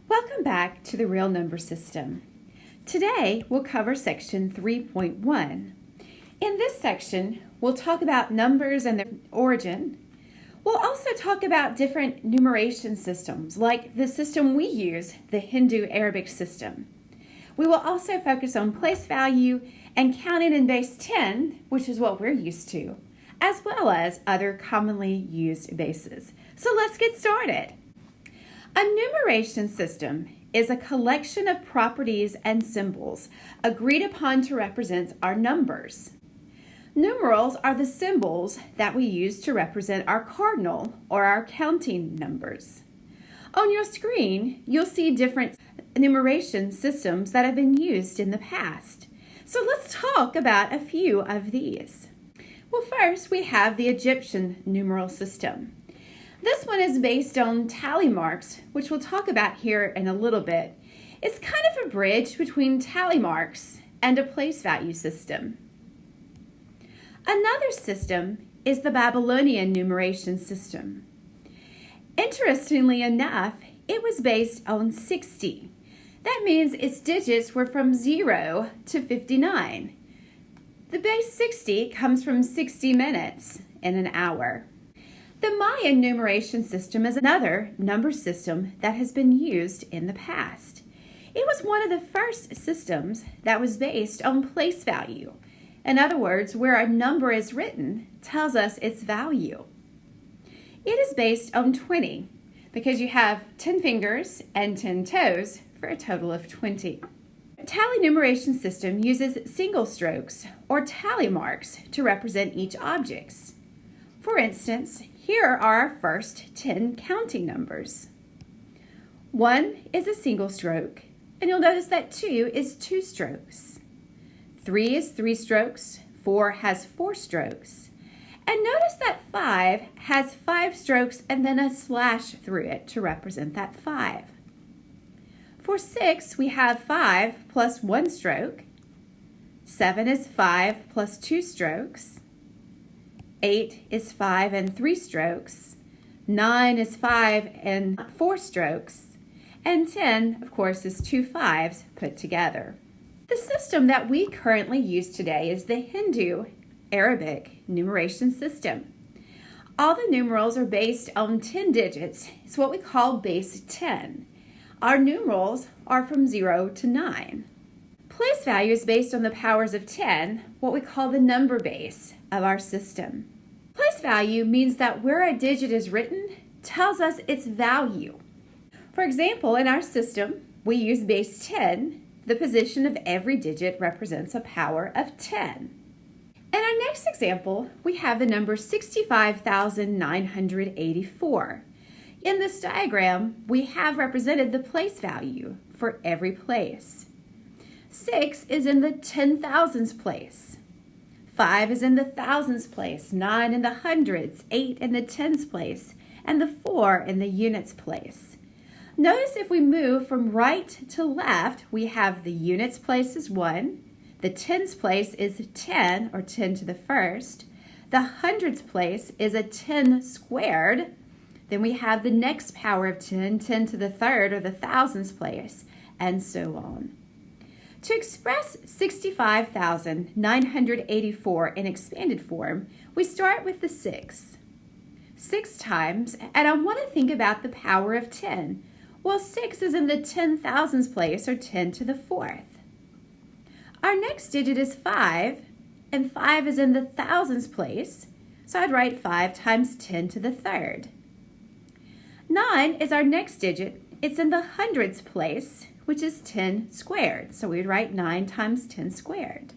Welcome back to the real number system. Today we'll cover section 3.1. In this section, we'll talk about numbers and their origin. We'll also talk about different numeration systems, like the system we use, the Hindu-Arabic system. We will also focus on place value and counting in base 10, which is what we're used to, as well as other commonly used bases. So let's get started. A numeration system is a collection of properties and symbols agreed upon to represent our numbers. Numerals are the symbols that we use to represent our cardinal or our counting numbers. On your screen, you'll see different numeration systems that have been used in the past. So let's talk about a few of these. Well, first we have the Egyptian numeral system. This one is based on tally marks, which we'll talk about here in a little bit. It's kind of a bridge between tally marks and a place value system. Another system is the Babylonian numeration system. Interestingly enough, it was based on 60. That means its digits were from 0 to 59. The base 60 comes from 60 minutes in an hour. The Mayan numeration system is another number system that has been used in the past. It was one of the first systems that was based on place value. In other words, where a number is written tells us its value. It is based on 20 because you have 10 fingers and 10 toes for a total of 20. The tally numeration system uses single strokes or tally marks to represent each object. For instance, here are our first 10 counting numbers. 1 is a single stroke, and you'll notice that 2 is 2 strokes. 3 is 3 strokes, 4 has 4 strokes. And notice that 5 has 5 strokes and then a slash through it to represent that 5. For 6, we have 5 plus 1 stroke. 7 is 5 plus 2 strokes. 8 is 5 and 3 strokes. 9 is 5 and 4 strokes. And 10, of course, is 2 5s put together. The system that we currently use today is the Hindu-Arabic numeration system. All the numerals are based on 10 digits. It's what we call base 10. Our numerals are from 0 to 9. Place value is based on the powers of 10, what we call the number base of our system. Place value means that where a digit is written tells us its value. For example, in our system, we use base 10. The position of every digit represents a power of 10. In our next example, we have the number 65,984. In this diagram, we have represented the place value for every place. 6 is in the 10,000s place. 5 is in the thousands place, 9 in the hundreds, 8 in the tens place, and the 4 in the units place. Notice if we move from right to left, we have the units place is 1, the tens place is 10, or 10 to the first, the hundreds place is a 10 squared, then we have the next power of 10, 10 to the third, or the thousands place, and so on. To express 65,984 in expanded form, we start with the 6. 6 times, and I want to think about the power of 10. Well, 6 is in the 10,000s place, or 10 to the fourth. Our next digit is 5, and 5 is in the thousands place, so I'd write 5 times 10 to the third. 9 is our next digit. It's in the hundreds place, which is 10 squared. So we'd write 9 times 10 squared.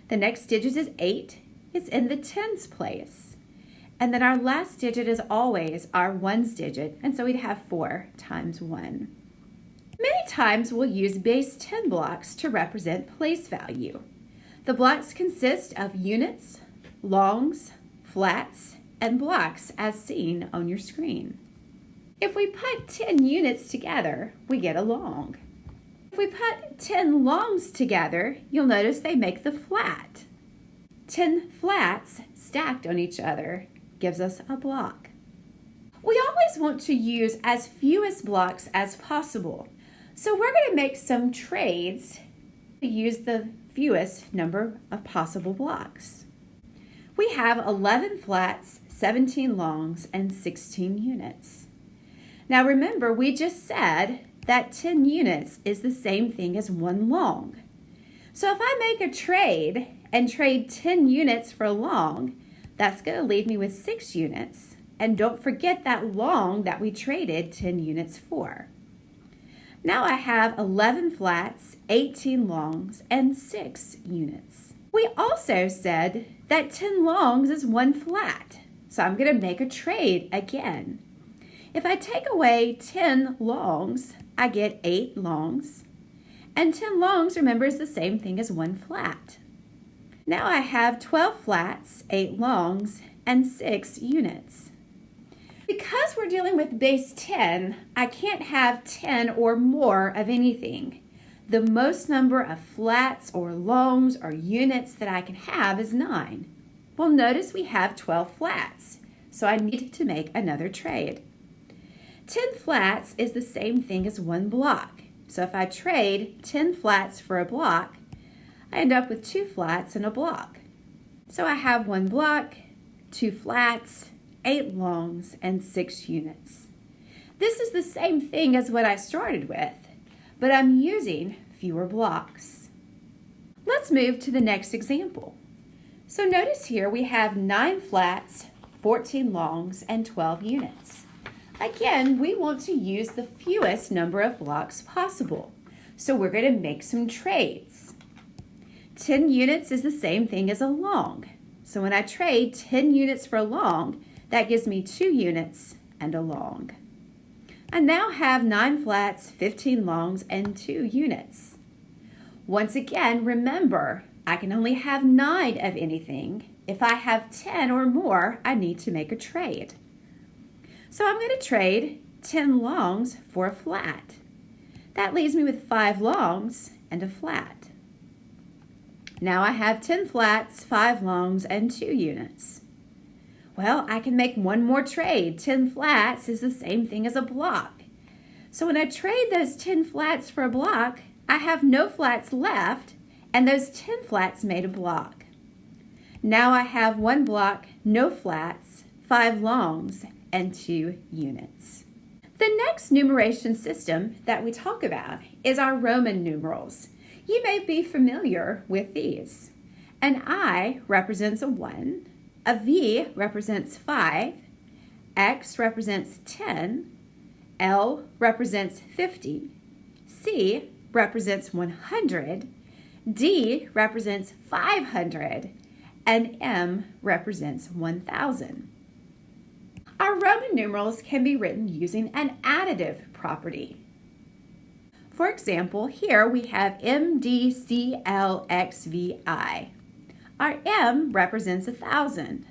The next digit is 8. It's in the tens place. And then our last digit is always our ones digit, and so we'd have 4 times 1. Many times we'll use base 10 blocks to represent place value. The blocks consist of units, longs, flats, and blocks as seen on your screen. If we put 10 units together, we get a long. If we put 10 longs together, you'll notice they make the flat. 10 flats stacked on each other gives us a block. We always want to use as fewest blocks as possible. So we're going to make some trades to use the fewest number of possible blocks. We have 11 flats, 17 longs, and 16 units. Now remember, we just said that 10 units is the same thing as 1 long. So if I make a trade and trade 10 units for a long, that's going to leave me with 6 units. And don't forget that long that we traded 10 units for. Now I have 11 flats, 18 longs, and 6 units. We also said that 10 longs is 1 flat. So I'm going to make a trade again. If I take away 10 longs, I get 8 longs. And 10 longs, remember, is the same thing as 1 flat. Now I have 12 flats, 8 longs, and 6 units. Because we're dealing with base 10, I can't have 10 or more of anything. The most number of flats or longs or units that I can have is 9. Well, notice we have 12 flats, so I need to make another trade. 10 flats is the same thing as 1 block. So if I trade 10 flats for a block, I end up with 2 flats and a block. So I have 1 block, 2 flats, 8 longs, and 6 units. This is the same thing as what I started with, but I'm using fewer blocks. Let's move to the next example. So notice here we have 9 flats, 14 longs, and 12 units. Again, we want to use the fewest number of blocks possible. So we're going to make some trades. 10 units is the same thing as a long. So when I trade 10 units for a long, that gives me 2 units and a long. I now have 9 flats, 15 longs, and 2 units. Once again, remember, I can only have 9 of anything. If I have 10 or more, I need to make a trade. So I'm going to trade 10 longs for a flat. That leaves me with 5 longs and a flat. Now I have 10 flats, 5 longs, and 2 units. Well, I can make one more trade. 10 flats is the same thing as a block. So when I trade those 10 flats for a block, I have no flats left, and those 10 flats made a block. Now I have 1 block, no flats, 5 longs, and 2 units. The next numeration system that we talk about is our Roman numerals. You may be familiar with these. An I represents a 1, a V represents 5, X represents 10, L represents 50, C represents 100, D represents 500, and M represents 1000. Our Roman numerals can be written using an additive property. For example, here we have MDCLXVI. Our M represents 1,000,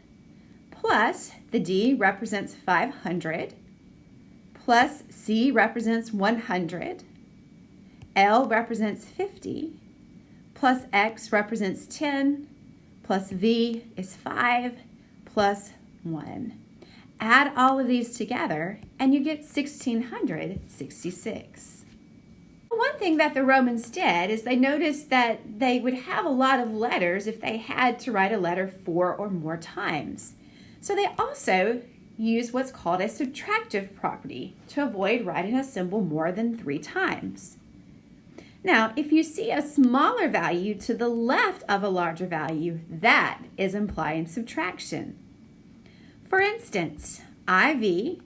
plus the D represents 500, plus C represents 100, L represents 50, plus X represents 10, plus V is 5, plus 1. Add all of these together and you get 1,666. One thing that the Romans did is they noticed that they would have a lot of letters if they had to write a letter 4 or more times. So they also used what's called a subtractive property to avoid writing a symbol more than 3 times. Now, if you see a smaller value to the left of a larger value, that is implying subtraction. For instance, IV,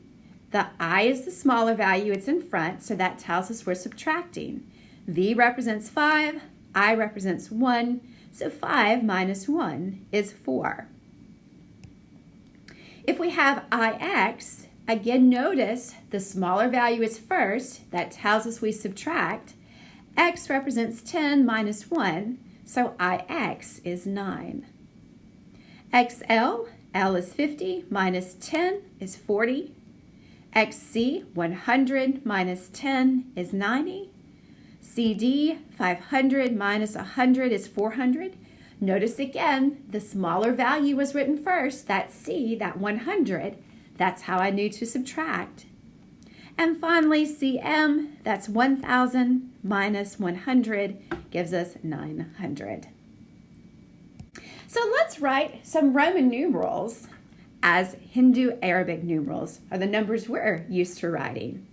the I is the smaller value, it's in front, so that tells us we're subtracting. V represents 5, I represents 1, so 5 minus 1 is 4. If we have IX, again notice the smaller value is first, that tells us we subtract. X represents 10 minus 1, so IX is 9. XL, L is 50 minus 10 is 40. XC, 100 minus 10 is 90. CD, 500 minus 100 is 400. Notice again, the smaller value was written first, that C, that 100. That's how I knew to subtract. And finally, CM, that's 1,000 minus 100 gives us 900. So let's write some Roman numerals as Hindu Arabic numerals, are the numbers we're used to writing.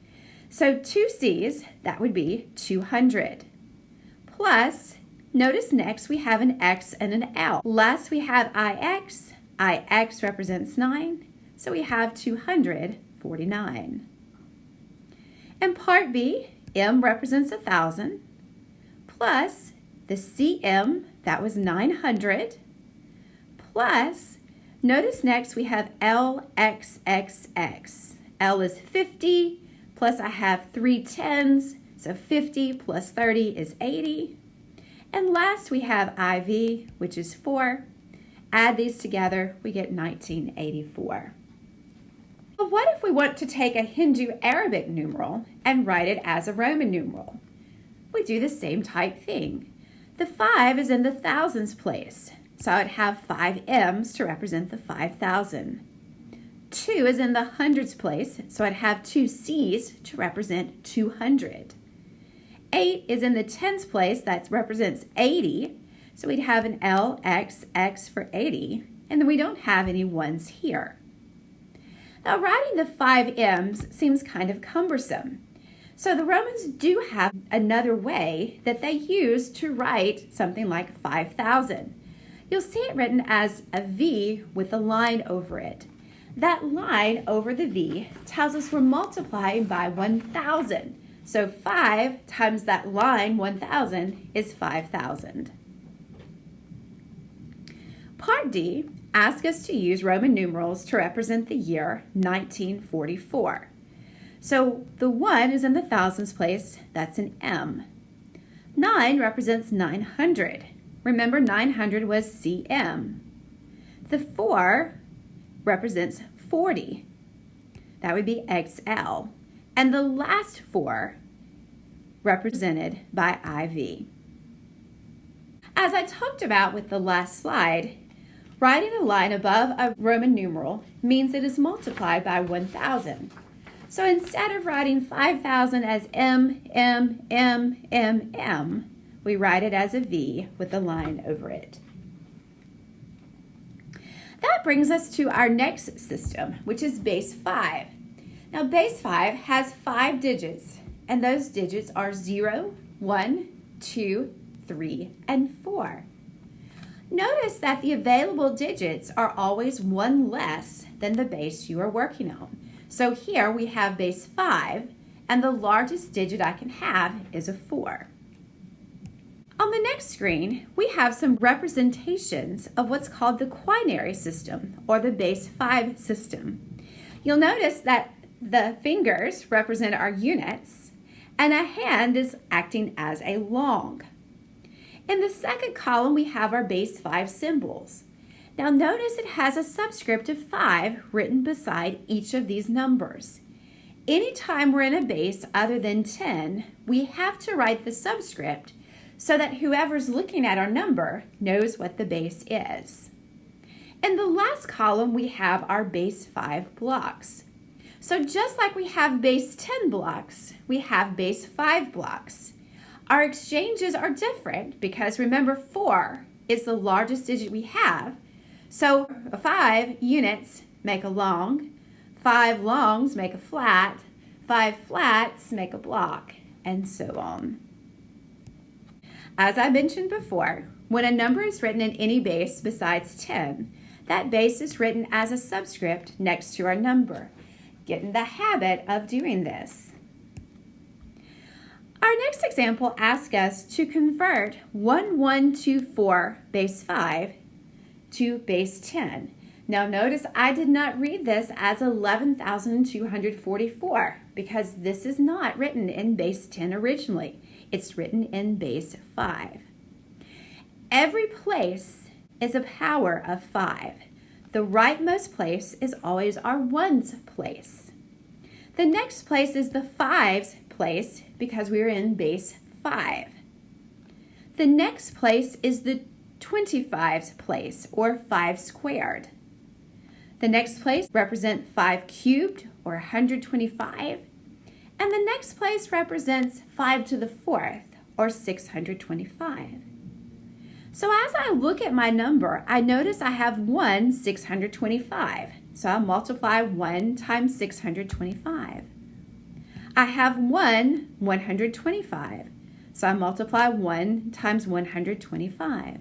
So 2 C's, that would be 200. Plus, notice next we have an X and an L. Last we have IX. IX represents 9, so we have 249. And part B, M represents 1,000, plus the CM, that was 900, plus, notice next we have LXXX. L is 50, plus I have 3 10s, so 50 plus 30 is 80. And last we have IV, which is 4. Add these together, we get 1984. But what if we want to take a Hindu Arabic numeral and write it as a Roman numeral? We do the same type thing. The 5 is in the thousands place, so I'd have 5 M's to represent the 5,000. 2 is in the hundreds place, so I'd have 2 C's to represent 200. 8 is in the tens place, that represents 80, so we'd have an LXX for 80, and then we don't have any ones here. Now, writing the 5 M's seems kind of cumbersome. So the Romans do have another way that they use to write something like 5,000. You'll see it written as a V with a line over it. That line over the V tells us we're multiplying by 1,000. So 5 times that line, 1,000, is 5,000. Part D asks us to use Roman numerals to represent the year 1944. So the 1 is in the thousands place, that's an M. 9 represents 900. Remember, 900 was CM. The 4 represents 40. That would be XL. And the last 4 represented by IV. As I talked about with the last slide, writing a line above a Roman numeral means it is multiplied by 1,000. So instead of writing 5,000 as M, we write it as a V with a line over it. That brings us to our next system, which is base 5. Now base 5 has 5 digits, and those digits are 0, 1, 2, 3, and 4. Notice that the available digits are always 1 less than the base you are working on. So here we have base 5, and the largest digit I can have is a 4. On the next screen, we have some representations of what's called the quinary system, or the base 5 system. You'll notice that the fingers represent our units, and a hand is acting as a long. In the second column, we have our base 5 symbols. Now notice it has a subscript of 5 written beside each of these numbers. Anytime we're in a base other than 10, we have to write the subscript so that whoever's looking at our number knows what the base is. In the last column, we have our base 5 blocks. So just like we have base 10 blocks, we have base 5 blocks. Our exchanges are different because remember 4 is the largest digit we have. So 5 units make a long, 5 longs make a flat, 5 flats make a block, and so on. As I mentioned before, when a number is written in any base besides 10, that base is written as a subscript next to our number. Get in the habit of doing this. Our next example asks us to convert 1124 base 5 to base 10. Now notice I did not read this as 11,244 because this is not written in base 10 originally. It's written in base 5. Every place is a power of 5. The rightmost place is always our ones place. The next place is the 5's place because we're in base 5. The next place is the 25's place, or 5 squared. The next place represents 5 cubed, or 125. And the next place represents 5 to the 4th, or 625. So as I look at my number, I notice I have 1 625. So I'll multiply 1 times 625. I have 1 125. So I multiply 1 times 125.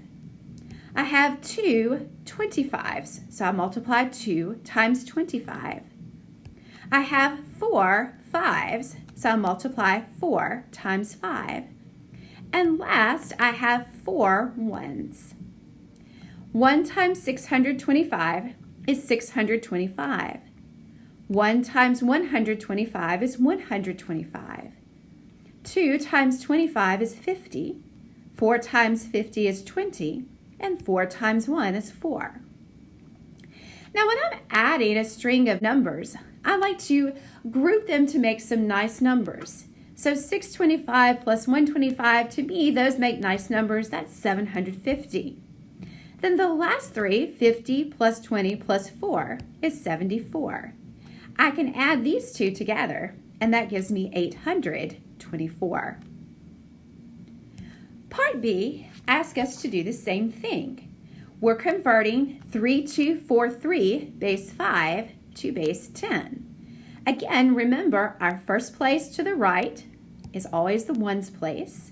I have 2 25s. So I multiply 2 times 25. I have 4 5s. So I multiply 4 times 5. And last, I have 4 1s. 1 times 625 is 625. 1 times 125 is 125. 2 times 25 is 50. 4 times 50 is 20. And 4 times 1 is 4. Now, when I'm adding a string of numbers, I like to group them to make some nice numbers. So 625 plus 125, to me, those make nice numbers. That's 750. Then the last three, 50 plus 20 plus 4, is 74. I can add these two together, and that gives me 824. Part B asks us to do the same thing. We're converting 3243 base 5 to base 10. Again, remember, our first place to the right is always the ones place.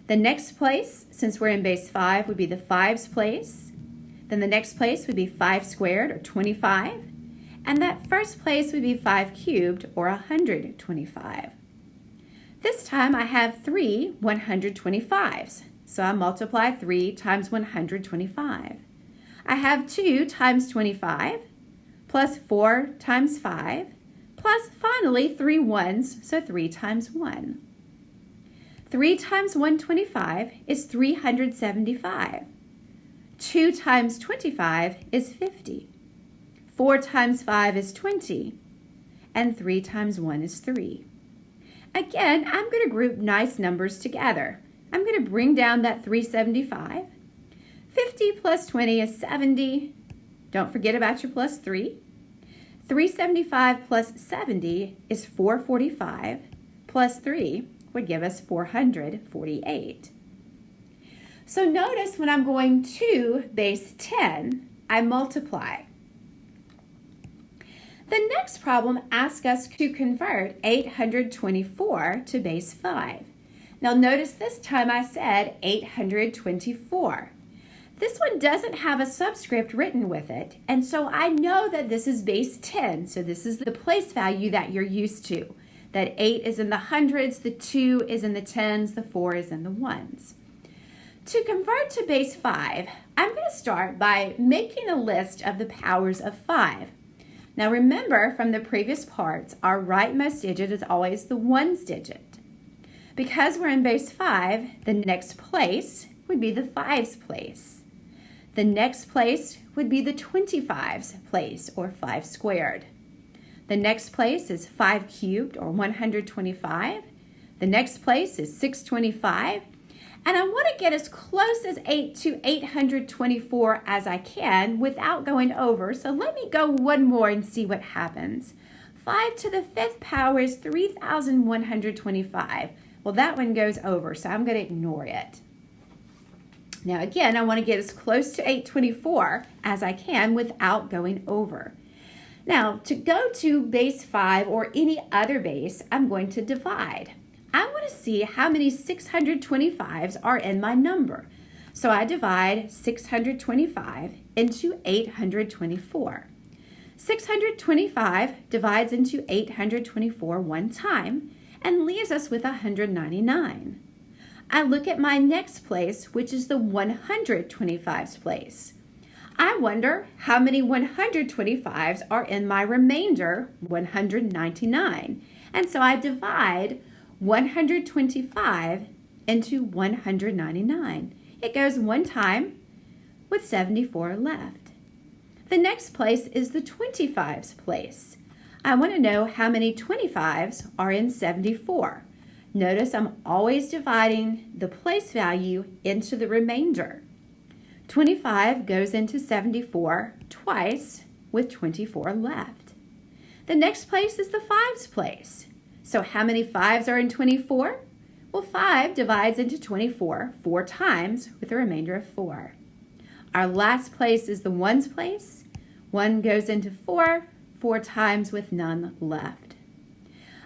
The next place, since we're in base 5, would be the fives place. Then the next place would be 5 squared, or 25. And that first place would be 5 cubed, or 125. This time I have 3 125s. So I multiply 3 times 125. I have 2 times 25, plus 4 times 5, plus finally 3 1s, so 3 times 1. 3 times 125 is 375. 2 times 25 is 50. 4 times 5 is 20. And 3 times 1 is 3. Again, I'm going to group nice numbers together. I'm going to bring down that 375. 50 plus 20 is 70. Don't forget about your plus 3. 375 plus 70 is 445, plus 3 would give us 448. So notice when I'm going to base 10, I multiply. The next problem asks us to convert 824 to base 5. Now notice this time I said 824. This one doesn't have a subscript written with it, and so I know that this is base 10, so this is the place value that you're used to. That 8 is in the hundreds, the 2 is in the tens, the 4 is in the ones. To convert to base 5, I'm going to start by making a list of the powers of 5. Now remember from the previous parts, our rightmost digit is always the ones digit. Because we're in base 5, the next place would be the 5's place. The next place would be the 25's place, or 5 squared. The next place is 5 cubed, or 125. The next place is 625. And I want to get as close as 8 to 824 as I can without going over. So let me go one more and see what happens. 5 to the 5th power is 3,125. Well, that one goes over, so I'm going to ignore it. Now again, I want to get as close to 824 as I can without going over. Now, to go to base 5 or any other base, I'm going to divide. I want to see how many 625s are in my number. So I divide 625 into 824. 625 divides into 824 one time and leaves us with 199. I look at my next place, which is the 125's place. I wonder how many 125s are in my remainder, 199. And so I divide 125 into 199. It goes one time with 74 left. The next place is the 25's place. I want to know how many 25s are in 74. Notice I'm always dividing the place value into the remainder. 25 goes into 74 twice, with 24 left. The next place is the 5's place. So how many 5's are in 24? Well, 5 divides into 24 4 times with a remainder of 4. Our last place is the 1's place. 1 goes into 4 times with none left.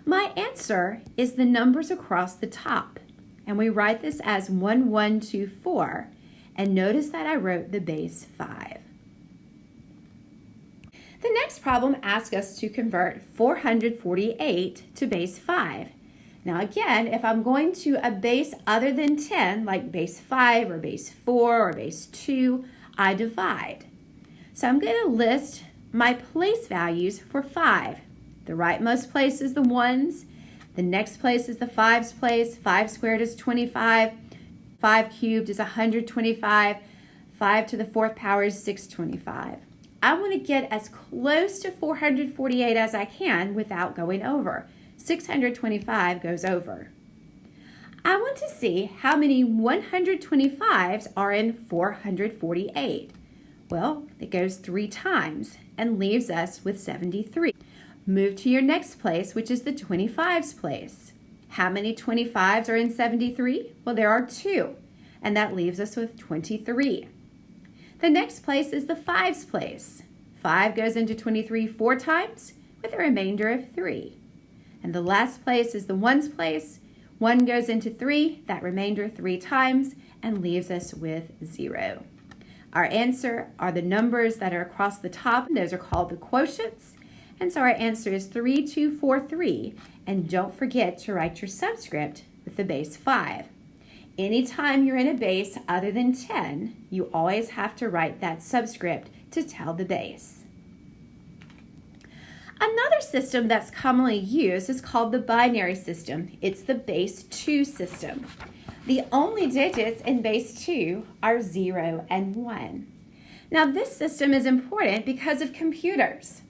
My answer is the numbers across the top, and we write this as 1, 1, 2, 4, and notice that I wrote the base 5. The next problem asks us to convert 448 to base 5. Now again, if I'm going to a base other than 10, like base 5 or base 4 or base 2, I divide. So I'm going to list my place values for 5. The rightmost place is the 1's. The next place is the 5's place. 5 squared is 25. 5 cubed is 125. 5 to the 4th power is 625. I want to get as close to 448 as I can without going over. 625 goes over. I want to see how many 125s are in 448. Well, it goes 3 times and leaves us with 73. Move to your next place, which is the 25's place. How many 25s are in 73? Well, there are 2, and that leaves us with 23. The next place is the 5's place. 5 goes into 23 4 times with a remainder of 3. And the last place is the 1's place. 1 goes into 3, that remainder 3 times, and leaves us with 0. Our answer are the numbers that are across the top. Those are called the quotients. And so our answer is 3243. And don't forget to write your subscript with the base 5. Anytime you're in a base other than 10, you always have to write that subscript to tell the base. Another system that's commonly used is called the binary system. It's the base 2 system. The only digits in base 2 are 0 and 1. Now this system is important because of computers.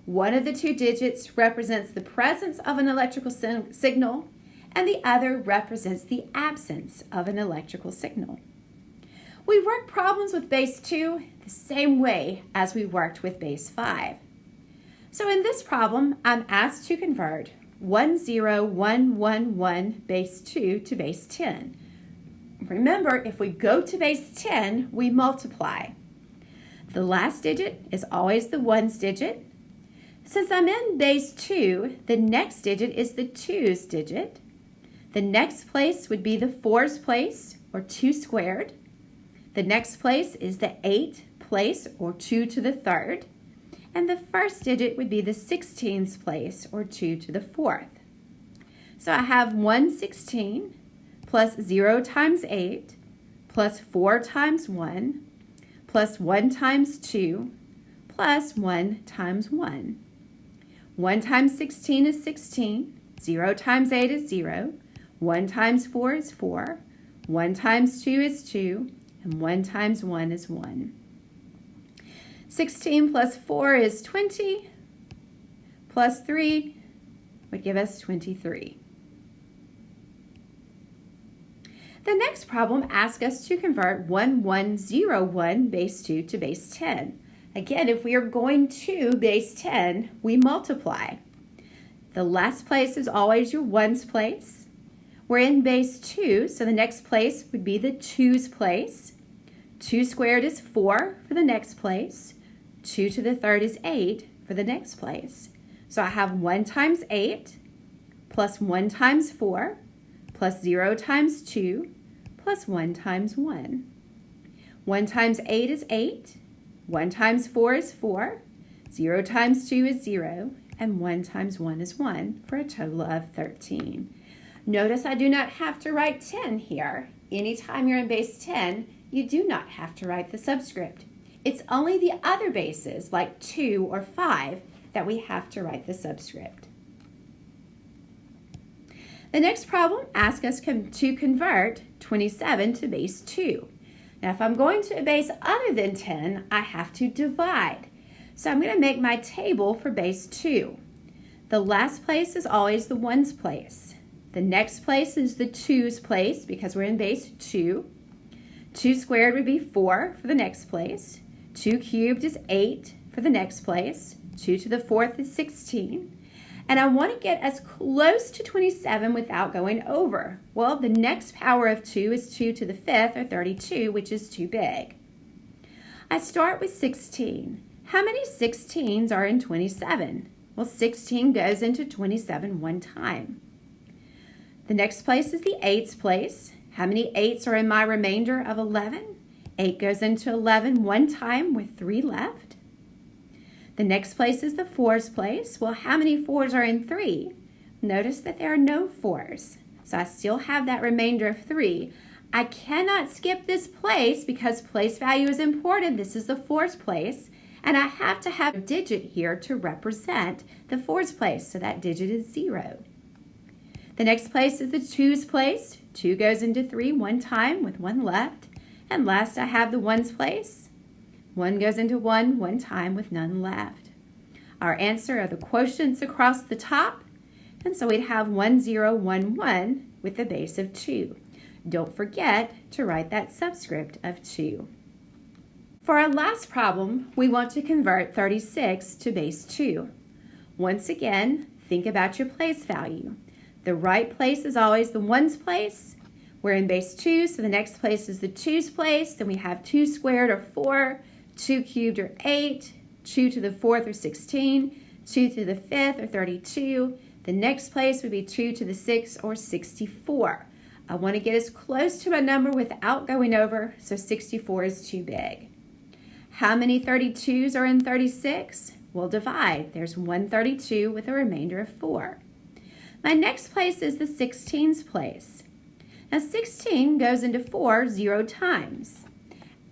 One of the 2 digits represents the presence of an electrical signal, and the other represents the absence of an electrical signal. We work problems with base 2 the same way as we worked with base 5. So in this problem, I'm asked to convert 10111 base 2 to base 10. Remember, if we go to base 10, we multiply. The last digit is always the 1's digit. Since I'm in base 2, the next digit is the 2's digit. The next place would be the 4's place, or 2 squared. The next place is the 8 place, or 2 to the 3rd. And the first digit would be the 16's place, or 2 to the 4th. So I have 116 plus 0 times 8 plus 4 times 1 plus 1 times 2 plus 1 times 1. 1 times 16 is 16. 0 times 8 is 0. 1 times 4 is 4. 1 times 2 is 2. And 1 times 1 is 1. 16 plus 4 is 20, plus 3 would give us 23. The next problem asks us to convert 1101 base 2 to base 10. Again, if we are going to base 10, we multiply. The last place is always your 1's place. We're in base 2, so the next place would be the 2's place. 2 squared is 4 for the next place. 2 to the 3rd is 8 for the next place. So I have 1 times 8 plus 1 times 4 plus 0 times 2 plus 1 times 1. 1 times 8 is 8. 1 times 4 is 4. 0 times 2 is 0. And 1 times 1 is 1 for a total of 13. Notice I do not have to write 10 here. Anytime you're in base 10, you do not have to write the subscript. It's only the other bases, like 2 or 5, that we have to write the subscript. The next problem asks us to convert 27 to base 2. Now, if I'm going to a base other than 10, I have to divide. So I'm going to make my table for base 2. The last place is always the 1's place. The next place is the 2's place because we're in base 2. 2 squared would be 4 for the next place. 2 cubed is 8 for the next place. 2 to the 4th is 16. And I want to get as close to 27 without going over. Well, the next power of 2 is 2 to the 5th, or 32, which is too big. I start with 16. How many 16s are in 27? Well, 16 goes into 27 one time. The next place is the 8's place. How many 8s are in my remainder of 11? 8 goes into 11 one time with 3 left. The next place is the 4's place. Well, how many 4s are in 3? Notice that there are no 4s. So I still have that remainder of 3. I cannot skip this place because place value is important. This is the 4's place. And I have to have a digit here to represent the 4's place. So that digit is 0. The next place is the 2's place. 2 goes into 3 one time with 1 left. And last I have the 1's place. 1 goes into 1 one time with none left. Our answer are the quotients across the top. And so we'd have 1, 0, 1, 1 with the base of 2. Don't forget to write that subscript of 2. For our last problem, we want to convert 36 to base 2. Once again, think about your place value. The right place is always the 1's place. We're in base 2, so the next place is the 2's place. Then we have 2 squared or 4, 2 cubed or 8, 2 to the 4th or 16, 2 to the 5th or 32. The next place would be 2 to the 6th or 64. I want to get as close to my number without going over, so 64 is too big. How many 32s are in 36? We'll divide. There's 1 32 with a remainder of 4. My next place is the 16's place. Now 16 goes into 4 0 times.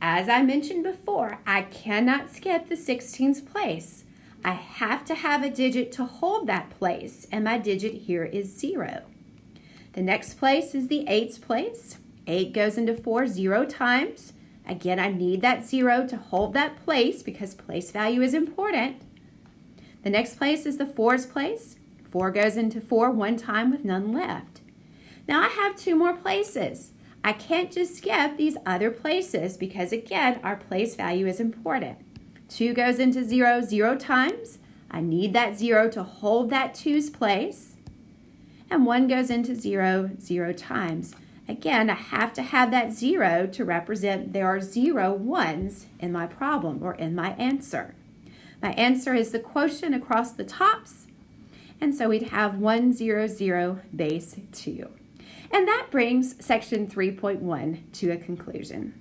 As I mentioned before, I cannot skip the 16's place. I have to have a digit to hold that place, and my digit here is 0. The next place is the 8's place. 8 goes into 4 0 times. Again, I need that 0 to hold that place because place value is important. The next place is the 4's place. 4 goes into 4 one time with none left. Now I have 2 more places. I can't just skip these other places because, again, our place value is important. 2 goes into 0 0 times. I need that 0 to hold that 2's place. And 1 goes into 0 0 times. Again, I have to have that 0 to represent there are 0 1's in my problem or in my answer. My answer is the quotient across the tops. And so we'd have 1 0 0 base 2. And that brings section 3.1 to a conclusion.